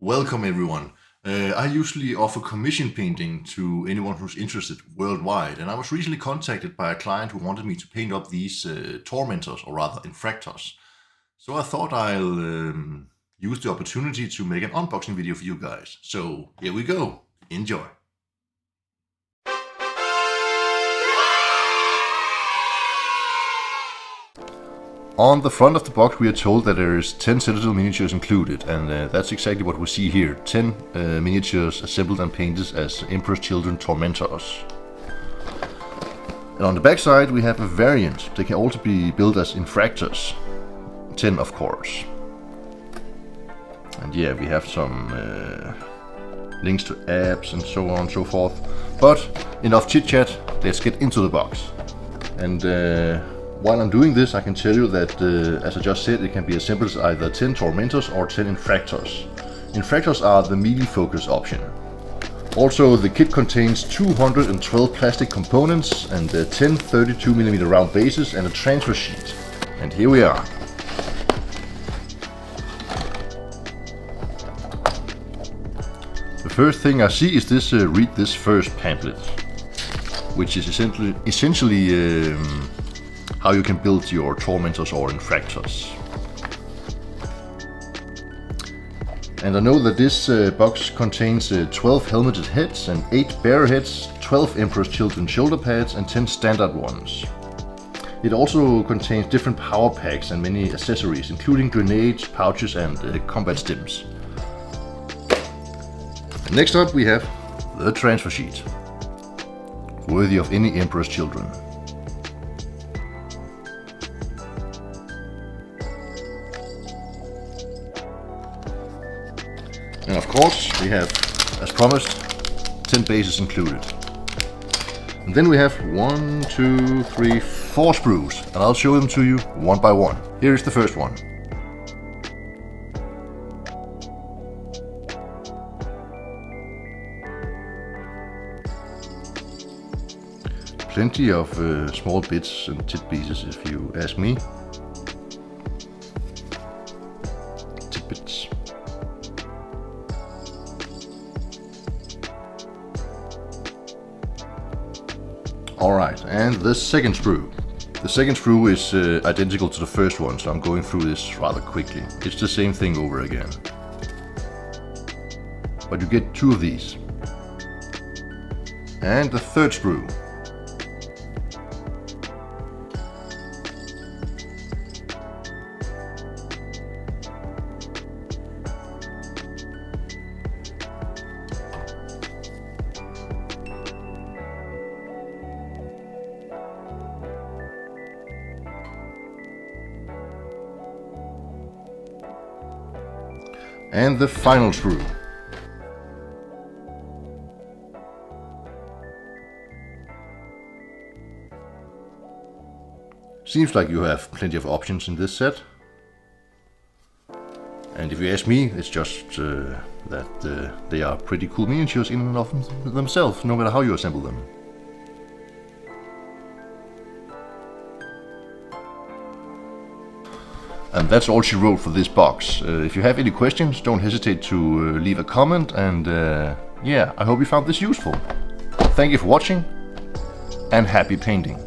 Welcome everyone. I usually offer commission painting to anyone who's interested worldwide, and I was recently contacted by a client who wanted me to paint up these Tormentors, or rather Infractors. So I thought I'll use the opportunity to make an unboxing video for you guys. So here we go. Enjoy. On the front of the box we are told that there is 10 Citadel miniatures included, and that's exactly what we see here. 10 miniatures assembled and painted as Emperor's Children Tormentors. And on the back side we have a variant. They can also be built as Infractors. 10 of course. And yeah, we have some links to apps and so on and so forth. But enough chit chat, let's get into the box. And while I'm doing this, I can tell you that, as I just said, it can be assembled as either 10 Tormentors or 10 Infractors. Infractors are the melee focus option. Also, the kit contains 212 plastic components and 10 32mm round bases and a transfer sheet. And here we are. The first thing I see is this read this first pamphlet, which is essentially how you can build your Tormentors or Infractors. And I know that this box contains 12 helmeted heads and 8 bearer heads, 12 Emperor's Children shoulder pads and 10 standard ones. It also contains different power packs and many accessories, including grenades, pouches and combat stims. And next up we have the transfer sheet, worthy of any Emperor's Children. And of course we have, as promised, 10 bases included. And then we have 1, 2, 3, 4 sprues, and I'll show them to you one by one. Here is the first one. Plenty of small bits and tidbits if you ask me. Tidbits. Alright, and the second sprue. The second sprue is identical to the first one, so I'm going through this rather quickly. It's the same thing over again. But you get 2 of these. And the third sprue. And the final sprue. Seems like you have plenty of options in this set. And if you ask me, it's just that they are pretty cool miniatures in and of themselves, no matter how you assemble them. And that's all she wrote for this box. If you have any questions, don't hesitate to leave a comment, and yeah, I hope you found this useful. Thank you for watching, and happy painting.